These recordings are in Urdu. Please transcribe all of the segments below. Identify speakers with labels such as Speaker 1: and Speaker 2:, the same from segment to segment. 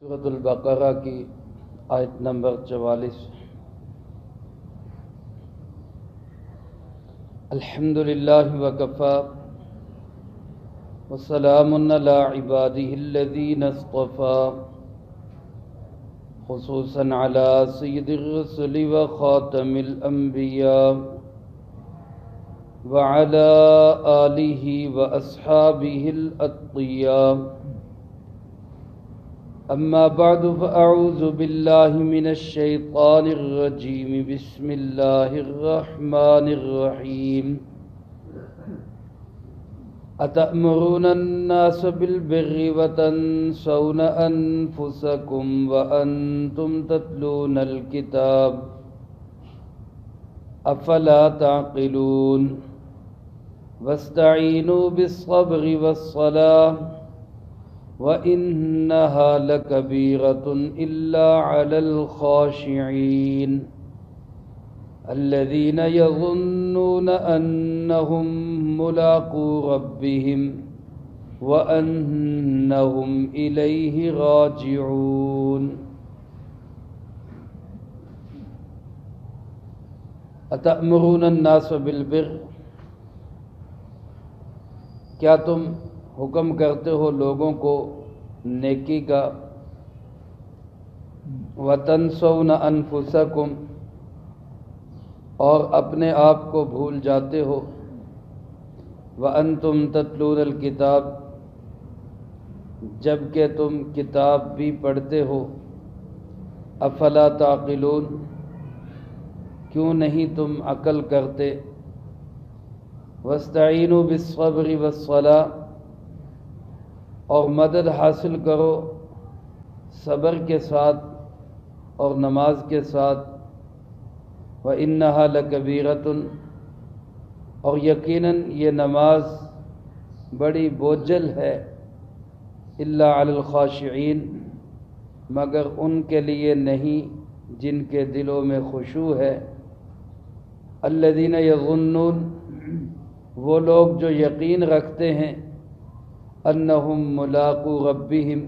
Speaker 1: سورۃ البقرہ کی آیت نمبر 44۔ الحمدللہ وکفی وسلام علی عبادہ الذین اصطفی، خصوصا علی سید الرسل وخاتم الانبیاء وعلی آلہ واصحابہ الاتقیاء۔ اما بعد فاعوذ باللہ من الشیطان الرجیم، بسم اللہ الرحمن الرحیم۔ اتأمرون الناس بالبر وتنسون انفسکم وانتم تتلون الکتاب افلا تعقلون، واستعینوا بالصبر والصلاة وَإِنَّهَا لَكَبِيرَةٌ إِلَّا عَلَى الْخَاشِعِينَ الَّذِينَ يَظُنُّونَ أَنَّهُمْ مُلَاقُو رَبِّهِمْ وَأَنَّهُمْ إِلَيْهِ رَاجِعُونَ۔ أَتَأْمُرُونَ النَّاسَ بِالْبِرِّ، کیا تم حکم کرتے ہو لوگوں کو نیکی کا، وَتَنْسَوْنَ أَنفُسَكُمْ، اور اپنے آپ کو بھول جاتے ہو، وَأَنْتُمْ تَتْلُونَ الْكِتَابَ، جبکہ تم کتاب بھی پڑھتے ہو، أَفَلَا تَعْقِلُونَ، کیوں نہیں تم عقل کرتے، وَاسْتَعِينُوا بِالصَّبْرِ وَالصَّلَاةِ، اور مدد حاصل کرو صبر کے ساتھ اور نماز کے ساتھ، وَإِنَّهَا لَكَبِيرَةٌ، اور یقیناً یہ نماز بڑی بوجھل ہے، إِلَّا عَلَى الْخَاشِعِينَ، مگر ان کے لیے نہیں جن کے دلوں میں خشوع ہے، الَّذِينَ يَظُنُّونَ، وہ لوگ جو یقین رکھتے ہیں، انہم ملاقو ربہم،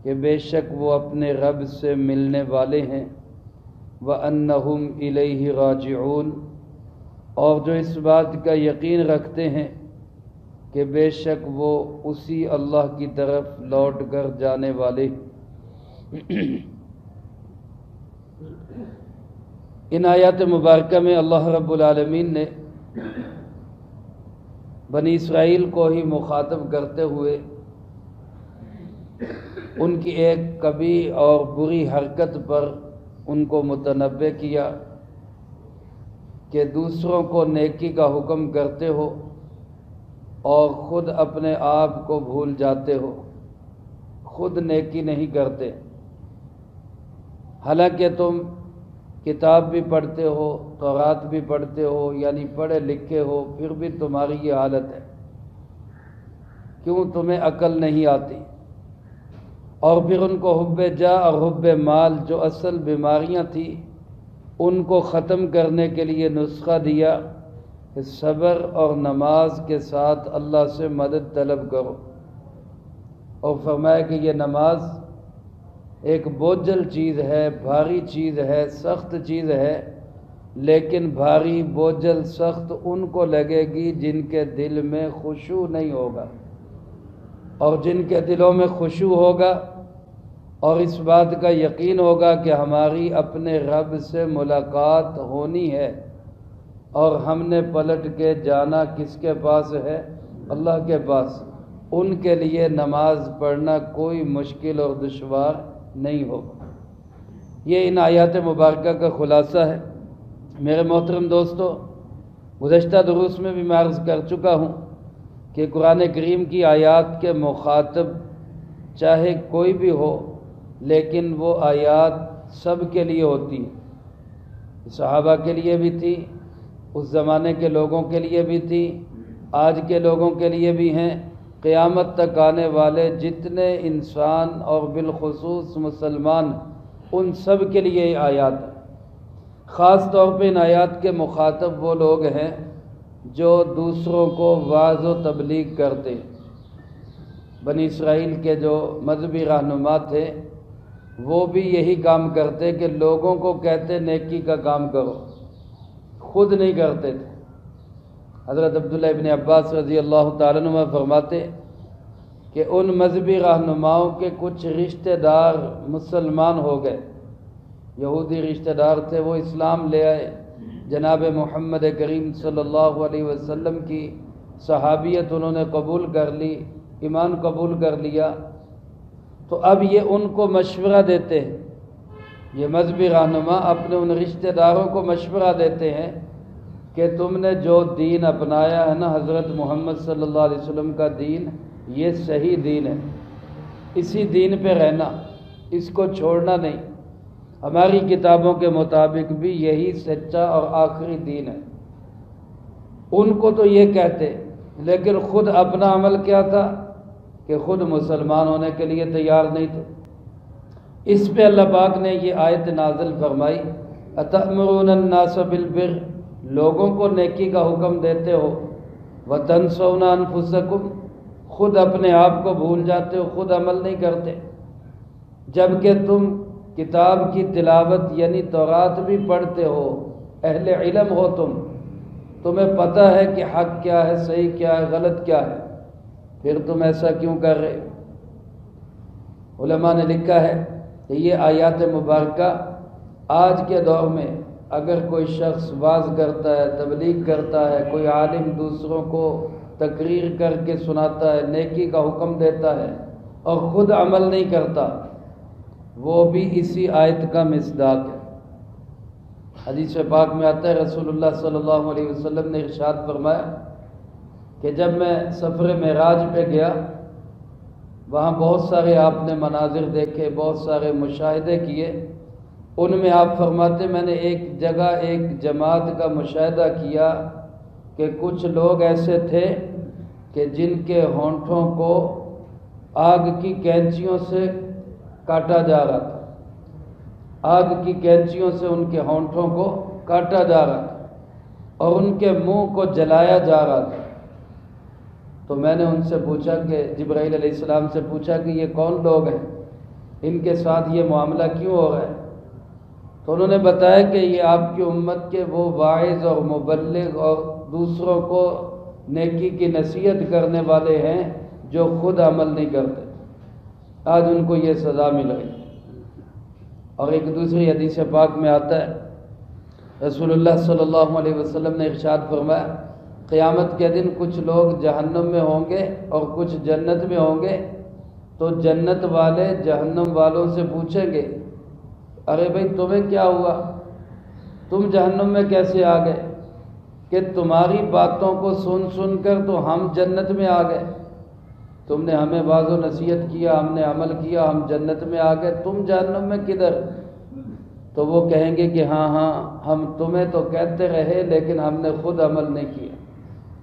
Speaker 1: کہ بے شک وہ اپنے رب سے ملنے والے ہیں، وانہم الیہ راجعون، اور جو اس بات کا یقین رکھتے ہیں کہ بے شک وہ اسی اللہ کی طرف لوٹ کر جانے والے۔ ان آیات مبارکہ میں اللہ رب العالمین نے بنی اسرائیل کو ہی مخاطب کرتے ہوئے ان کی ایک کبھی اور بری حرکت پر ان کو متنبہ کیا کہ دوسروں کو نیکی کا حکم کرتے ہو اور خود اپنے آپ کو بھول جاتے ہو، خود نیکی نہیں کرتے، حالانکہ تم کتاب بھی پڑھتے ہو، تورات بھی پڑھتے ہو، یعنی پڑھے لکھے ہو، پھر بھی تمہاری یہ حالت ہے، کیوں تمہیں عقل نہیں آتی؟ اور پھر ان کو حب جاہ اور حب مال جو اصل بیماریاں تھیں ان کو ختم کرنے کے لیے نسخہ دیا کہ صبر اور نماز کے ساتھ اللہ سے مدد طلب کرو، اور فرمایا کہ یہ نماز ایک بوجھل چیز ہے، بھاری چیز ہے، سخت چیز ہے، لیکن بھاری بوجھل سخت ان کو لگے گی جن کے دل میں خشوع نہیں ہوگا، اور جن کے دلوں میں خشوع ہوگا اور اس بات کا یقین ہوگا کہ ہماری اپنے رب سے ملاقات ہونی ہے اور ہم نے پلٹ کے جانا کس کے پاس ہے؟ اللہ کے پاس، ان کے لیے نماز پڑھنا کوئی مشکل اور دشوار نہیں ہوگا۔ یہ ان آیات مبارکہ کا خلاصہ ہے۔ میرے محترم دوستو، گزشتہ دروس میں بھی میں عرض کر چکا ہوں کہ قرآن کریم کی آیات کے مخاطب چاہے کوئی بھی ہو، لیکن وہ آیات سب کے لیے ہوتی ہیں، صحابہ کے لیے بھی تھی، اس زمانے کے لوگوں کے لیے بھی تھی، آج کے لوگوں کے لیے بھی ہیں، قیامت تک آنے والے جتنے انسان اور بالخصوص مسلمان ان سب کے لیے یہ آیات ہیں۔ خاص طور پہ ان آیات کے مخاطب وہ لوگ ہیں جو دوسروں کو وعظ و تبلیغ کرتے ہیں، بنی اسرائیل کے جو مذہبی رہنما تھے وہ بھی یہی کام کرتے کہ لوگوں کو کہتے نیکی کا کام کرو، خود نہیں کرتے تھے۔ حضرت عبداللہ ابن عباس رضی اللہ تعالیٰ عنہ فرماتے کہ ان مذہبی رہنماؤں کے کچھ رشتہ دار مسلمان ہو گئے، یہودی رشتہ دار تھے، وہ اسلام لے آئے، جناب محمد کریم صلی اللہ علیہ وسلم کی صحابیت انہوں نے قبول کر لی، ایمان قبول کر لیا، تو اب یہ ان کو مشورہ دیتے ہیں، یہ مذہبی رہنما اپنے ان رشتہ داروں کو مشورہ دیتے ہیں کہ تم نے جو دین اپنایا ہے نا حضرت محمد صلی اللہ علیہ وسلم کا دین، یہ صحیح دین ہے، اسی دین پہ رہنا، اس کو چھوڑنا نہیں، ہماری کتابوں کے مطابق بھی یہی سچا اور آخری دین ہے۔ ان کو تو یہ کہتے، لیکن خود اپنا عمل کیا تھا کہ خود مسلمان ہونے کے لیے تیار نہیں تھے۔ اس پہ اللہ پاک نے یہ آیت نازل فرمائی، اَتَأْمُرُونَ النَّاسَ بِالْبِرِّ، لوگوں کو نیکی کا حکم دیتے ہو، وَتَنْسَوْنَ أَنفُسَكُمْ، خود اپنے آپ کو بھول جاتے ہو، خود عمل نہیں کرتے، جبکہ تم کتاب کی تلاوت یعنی تورات بھی پڑھتے ہو، اہل علم ہو، تمہیں پتہ ہے کہ حق کیا ہے، صحیح کیا ہے، غلط کیا ہے، پھر تم ایسا کیوں کر رہے؟ علماء نے لکھا ہے کہ یہ آیات مبارکہ آج کے دور میں اگر کوئی شخص واعظ کرتا ہے، تبلیغ کرتا ہے، کوئی عالم دوسروں کو تقریر کر کے سناتا ہے، نیکی کا حکم دیتا ہے اور خود عمل نہیں کرتا، وہ بھی اسی آیت کا مصداق ہے۔ حدیث پاک میں آتا ہے رسول اللہ صلی اللہ علیہ وسلم نے ارشاد فرمایا کہ جب میں سفر معراج پہ گیا، وہاں بہت سارے آپ نے مناظر دیکھے، بہت سارے مشاہدے کیے، ان میں آپ فرماتے میں نے ایک جگہ ایک جماعت کا مشاہدہ کیا کہ کچھ لوگ ایسے تھے کہ جن کے ہونٹوں کو آگ کی کینچیوں سے کاٹا جا رہا تھا، آگ کی کینچیوں سے ان کے ہونٹوں کو کاٹا جا رہا تھا اور ان کے منہ کو جلایا جا رہا تھا۔ تو میں نے ان سے پوچھا کہ جبرائیل علیہ السلام سے پوچھا کہ یہ کون لوگ ہیں، ان کے ساتھ یہ معاملہ کیوں ہو رہا ہے؟ تو انہوں نے بتایا کہ یہ آپ کی امت کے وہ واعظ اور مبلغ اور دوسروں کو نیکی کی نصیحت کرنے والے ہیں جو خود عمل نہیں کرتے، آج ان کو یہ سزا مل رہی۔ اور ایک دوسری حدیث پاک میں آتا ہے رسول اللہ صلی اللہ علیہ وسلم نے ارشاد فرمایا قیامت کے دن کچھ لوگ جہنم میں ہوں گے اور کچھ جنت میں ہوں گے، تو جنت والے جہنم والوں سے پوچھیں گے ارے بھائی تمہیں کیا ہوا، تم جہنم میں کیسے آ گئے؟ کہ تمہاری باتوں کو سن سن کر تو ہم جنت میں آ گئے، تم نے ہمیں واعظ و نصیحت کیا، ہم نے عمل کیا، ہم جنت میں آ گئے، تم جہنم میں کدھر؟ تو وہ کہیں گے کہ ہاں ہم تمہیں تو کہتے رہے لیکن ہم نے خود عمل نہیں کیا،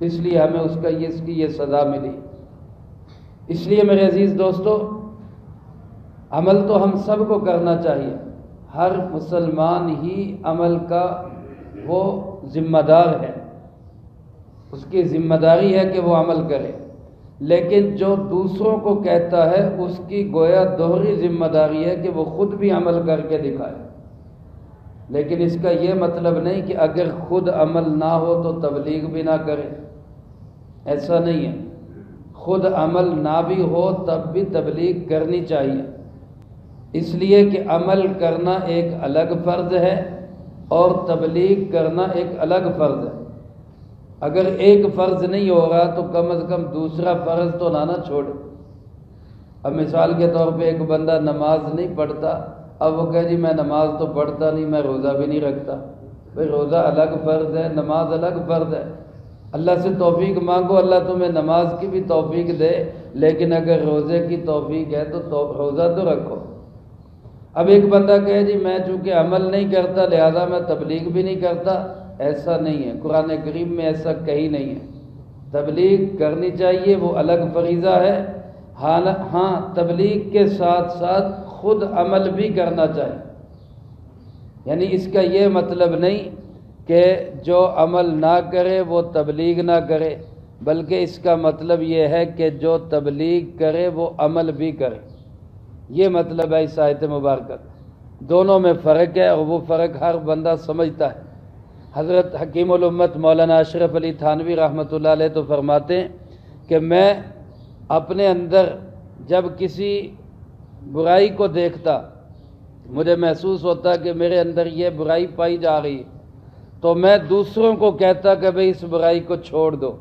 Speaker 1: اس لیے ہمیں اس کی یہ سزا ملی۔ اس لیے میرے عزیز دوستو، عمل تو ہم سب کو کرنا چاہیے، ہر مسلمان ہی عمل کا وہ ذمہ دار ہے، اس کی ذمہ داری ہے کہ وہ عمل کرے، لیکن جو دوسروں کو کہتا ہے اس کی گویا دوہری ذمہ داری ہے کہ وہ خود بھی عمل کر کے دکھائے۔ لیکن اس کا یہ مطلب نہیں کہ اگر خود عمل نہ ہو تو تبلیغ بھی نہ کرے، ایسا نہیں ہے، خود عمل نہ بھی ہو تب بھی تبلیغ کرنی چاہیے، اس لیے کہ عمل کرنا ایک الگ فرض ہے اور تبلیغ کرنا ایک الگ فرض ہے۔ اگر ایک فرض نہیں ہو رہا تو کم از کم دوسرا فرض تو نہ چھوڑے۔ اب مثال کے طور پہ ایک بندہ نماز نہیں پڑھتا، اب وہ کہے جی میں نماز تو پڑھتا نہیں، میں روزہ بھی نہیں رکھتا۔ بھئی روزہ الگ فرض ہے، نماز الگ فرض ہے، اللہ سے توفیق مانگو، اللہ تمہیں نماز کی بھی توفیق دے، لیکن اگر روزے کی توفیق ہے تو روزہ تو رکھو۔ اب ایک بندہ کہے جی میں چونکہ عمل نہیں کرتا لہذا میں تبلیغ بھی نہیں کرتا، ایسا نہیں ہے، قرآن کریم میں ایسا کہیں نہیں ہے۔ تبلیغ کرنی چاہیے، وہ الگ فریضہ ہے، ہاں تبلیغ کے ساتھ ساتھ خود عمل بھی کرنا چاہیے، یعنی اس کا یہ مطلب نہیں کہ جو عمل نہ کرے وہ تبلیغ نہ کرے، بلکہ اس کا مطلب یہ ہے کہ جو تبلیغ کرے وہ عمل بھی کرے، یہ مطلب ہے اس آیت مبارکہ کا۔ دونوں میں فرق ہے اور وہ فرق ہر بندہ سمجھتا ہے۔ حضرت حکیم الامت مولانا اشرف علی تھانوی رحمۃ اللہ علیہ تو فرماتے ہیں کہ میں اپنے اندر جب کسی برائی کو دیکھتا، مجھے محسوس ہوتا کہ میرے اندر یہ برائی پائی جا رہی ہے، تو میں دوسروں کو کہتا کہ بھئی اس برائی کو چھوڑ دو،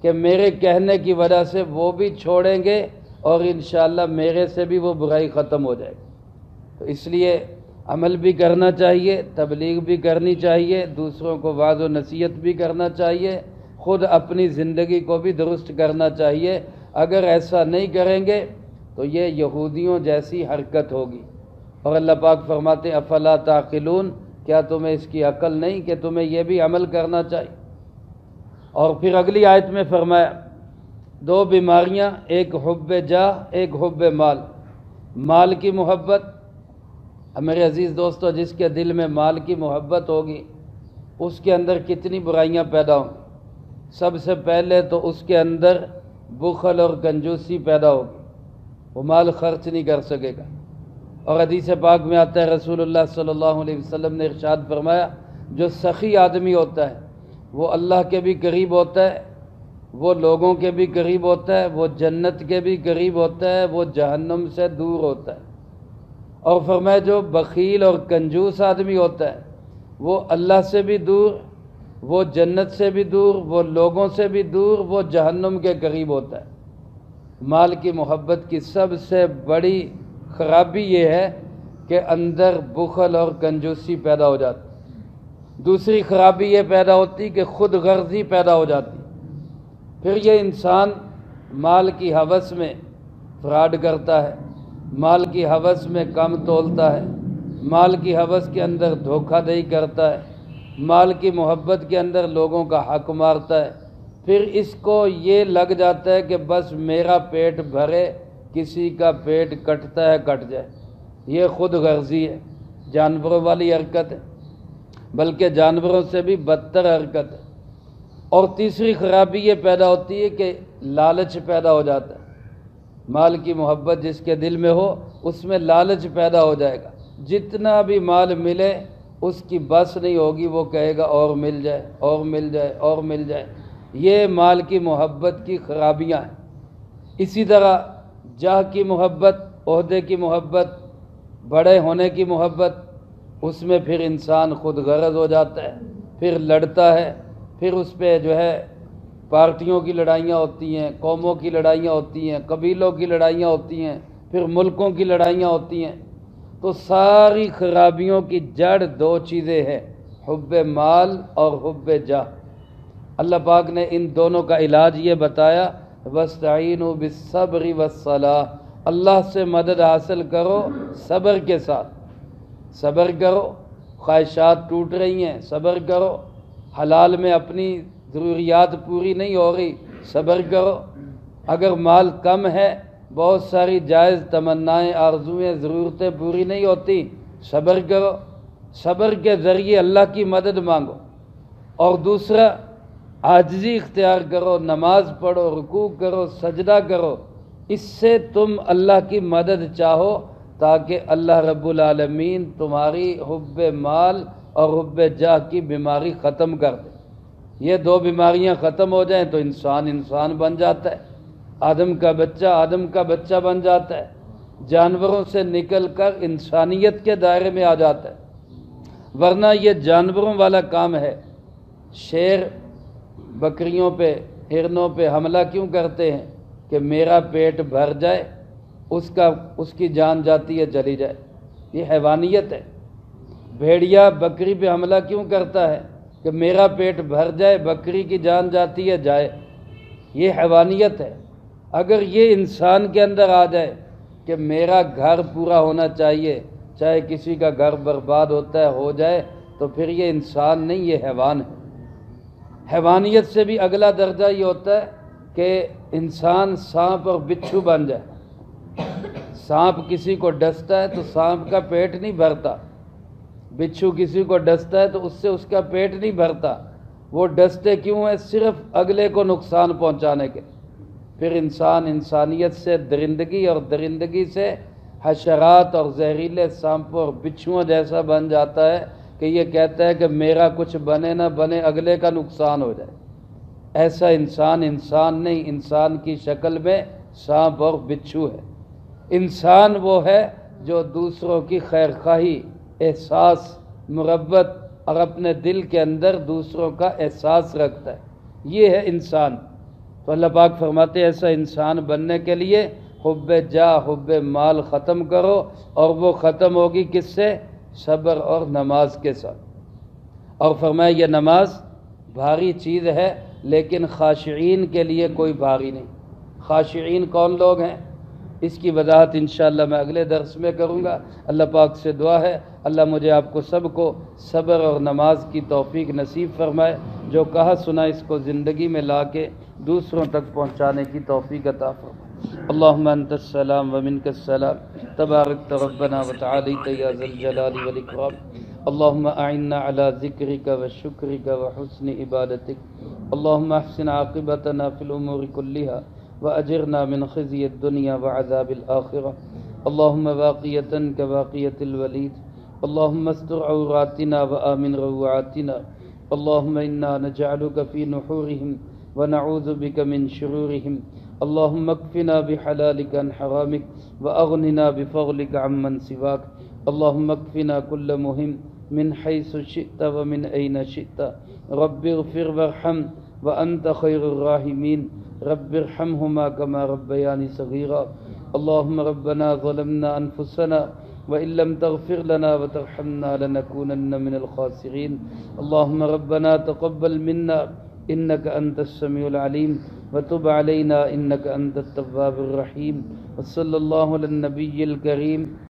Speaker 1: کہ میرے کہنے کی وجہ سے وہ بھی چھوڑیں گے اور انشاءاللہ میرے سے بھی وہ برائی ختم ہو جائے گی۔ تو اس لیے عمل بھی کرنا چاہیے، تبلیغ بھی کرنی چاہیے، دوسروں کو وعظ و نصیحت بھی کرنا چاہیے، خود اپنی زندگی کو بھی درست کرنا چاہیے۔ اگر ایسا نہیں کریں گے تو یہ یہودیوں جیسی حرکت ہوگی۔ اور اللہ پاک فرماتے ہیں افلا تعقلون، کیا تمہیں اس کی عقل نہیں کہ تمہیں یہ بھی عمل کرنا چاہیے؟ اور پھر اگلی آیت میں فرمایا دو بیماریاں، ایک حب جاہ، ایک حب مال۔ مال کی محبت، میرے عزیز دوستو، جس کے دل میں مال کی محبت ہوگی اس کے اندر کتنی برائیاں پیدا ہوں گی۔ سب سے پہلے تو اس کے اندر بخل اور کنجوسی پیدا ہوگی، وہ مال خرچ نہیں کر سکے گا۔ اور حدیث پاک میں آتا ہے رسول اللہ صلی اللہ علیہ وسلم نے ارشاد فرمایا جو سخی آدمی ہوتا ہے وہ اللہ کے بھی قریب ہوتا ہے، وہ لوگوں کے بھی قریب ہوتا ہے، وہ جنت کے بھی قریب ہوتا ہے، وہ جہنم سے دور ہوتا ہے۔ اور فرمایا جو بخیل اور کنجوس آدمی ہوتا ہے وہ اللہ سے بھی دور، وہ جنت سے بھی دور، وہ لوگوں سے بھی دور، وہ جہنم کے قریب ہوتا ہے۔ مال کی محبت کی سب سے بڑی خرابی یہ ہے کہ اندر بخل اور کنجوسی پیدا ہو جاتی۔ دوسری خرابی یہ پیدا ہوتی کہ خود غرضی پیدا ہو جاتی۔ پھر یہ انسان مال کی ہوس میں فراڈ کرتا ہے، مال کی ہوس میں کم تولتا ہے، مال کی ہوس کے اندر دھوکہ دہی کرتا ہے، مال کی محبت کے اندر لوگوں کا حق مارتا ہے۔ پھر اس کو یہ لگ جاتا ہے کہ بس میرا پیٹ بھرے، کسی کا پیٹ کٹتا ہے کٹ جائے۔ یہ خود غرضی ہے، جانوروں والی حرکت ہے، بلکہ جانوروں سے بھی بدتر حرکت ہے۔ اور تیسری خرابی یہ پیدا ہوتی ہے کہ لالچ پیدا ہو جاتا ہے۔ مال کی محبت جس کے دل میں ہو اس میں لالچ پیدا ہو جائے گا، جتنا بھی مال ملے اس کی بس نہیں ہوگی، وہ کہے گا اور مل جائے اور مل جائے اور مل جائے۔ یہ مال کی محبت کی خرابیاں ہیں۔ اسی طرح جاہ کی محبت، عہدے کی محبت، بڑے ہونے کی محبت، اس میں پھر انسان خود غرض ہو جاتا ہے، پھر لڑتا ہے، پھر اس پہ جو ہے پارٹیوں کی لڑائیاں ہوتی ہیں، قوموں کی لڑائیاں ہوتی ہیں، قبیلوں کی لڑائیاں ہوتی ہیں، پھر ملکوں کی لڑائیاں ہوتی ہیں۔ تو ساری خرابیوں کی جڑ دو چیزیں ہیں، حب مال اور حب جاہ۔ اللہ پاک نے ان دونوں کا علاج یہ بتایا وَاسْتَعِينُوا بِالصَّبْرِ وَالصَّلَاةِ، اللہ سے مدد حاصل کرو صبر کے ساتھ۔ صبر کرو، خواہشات ٹوٹ رہی ہیں صبر کرو، حلال میں اپنی ضروریات پوری نہیں ہو رہی صبر کرو، اگر مال کم ہے بہت ساری جائز تمنائیں، آرزویں، ضرورتیں پوری نہیں ہوتی صبر کرو، صبر کے ذریعے اللہ کی مدد مانگو۔ اور دوسرا عاجزی اختیار کرو، نماز پڑھو، رکوع کرو، سجدہ کرو، اس سے تم اللہ کی مدد چاہو تاکہ اللہ رب العالمین تمہاری حب مال اور حب جاہ کی بیماری ختم کر دے۔ یہ دو بیماریاں ختم ہو جائیں تو انسان بن جاتا ہے، آدم کا بچہ بن جاتا ہے، جانوروں سے نکل کر انسانیت کے دائرے میں آ جاتا ہے۔ ورنہ یہ جانوروں والا کام ہے۔ شیر بکریوں پہ، ہرنوں پہ حملہ کیوں کرتے ہیں؟ کہ میرا پیٹ بھر جائے، اس کی جان جاتی ہے چلی جائے، یہ حیوانیت ہے۔ بھیڑیا بکری پہ حملہ کیوں کرتا ہے؟ کہ میرا پیٹ بھر جائے، بکری کی جان جاتی ہے جائے، یہ حیوانیت ہے۔ اگر یہ انسان کے اندر آ جائے کہ میرا گھر پورا ہونا چاہیے، چاہے کسی کا گھر برباد ہوتا ہے ہو جائے، تو پھر یہ انسان نہیں، یہ حیوان ہے۔ حیوانیت سے بھی اگلا درجہ یہ ہوتا ہے کہ انسان سانپ اور بچھو بن جائے۔ سانپ کسی کو ڈستا ہے تو سانپ کا پیٹ نہیں بھرتا، بچھو کسی کو ڈستا ہے تو اس سے اس کا پیٹ نہیں بھرتا، وہ ڈستے کیوں ہیں؟ صرف اگلے کو نقصان پہنچانے کے۔ پھر انسان انسانیت سے درندگی اور درندگی سے حشرات اور زہریلے سانپوں اور بچھوؤں جیسا بن جاتا ہے کہ یہ کہتا ہے کہ میرا کچھ بنے نہ بنے، اگلے کا نقصان ہو جائے۔ ایسا انسان انسان نہیں، انسان کی شکل میں سانپ اور بچھو ہے۔ انسان وہ ہے جو دوسروں کی خیر خواہی، احساس، محبت اور اپنے دل کے اندر دوسروں کا احساس رکھتا ہے، یہ ہے انسان۔ تو اللہ پاک فرماتے ہیں ایسا انسان بننے کے لیے حب جاہ، حب مال ختم کرو، اور وہ ختم ہوگی کس سے؟ صبر اور نماز کے ساتھ۔ اور فرمایا یہ نماز بھاری چیز ہے لیکن خاشعین کے لیے کوئی بھاری نہیں۔ خاشعین کون لوگ ہیں؟ اس کی وضاحت انشاءاللہ میں اگلے درس میں کروں گا۔ اللہ پاک سے دعا ہے اللہ مجھے آپ کو سب کو صبر اور نماز کی توفیق نصیب فرمائے، جو کہا سنا اس کو زندگی میں لا کے دوسروں تک پہنچانے کی توفیق عطا فرمائے۔ اللہم انت السلام ومنک السلام، تبارکت ربنا وتعالیت یا ذا الجلال والاکرام۔ اللہم اعنا علی ذکرک وشکرک وحسن عبادتک۔ اللہم احسن عاقبتنا فی الامور کلہا وأجرنا من خزي الدنيا وعذاب الآخرة. اللهم باقية كباقية الوليد. اللهم استر عوراتنا وآمن روعاتنا. اللهم إنا نجعلك في نحورهم ونعوذ بك من شرورهم. اللهم اكفنا بحلالك عن حرامك وأغننا بفضلك عمن سواك. اللهم اكفنا كل مهم من حيث شئت ومن أين شئت. رب اغفر وارحم وأنت خير الراحمين. رب ارحمهما كما ربياني صغيرا. اللهم ربنا ظلمنا أنفسنا وإن لم تغفر لنا وترحمنا لنكونن من الخاسرين. اللهم ربنا تقبل منا إنك أنت السميع العليم وتب علينا إنك أنت التواب الرحيم. وصلى الله على النبي الكريم.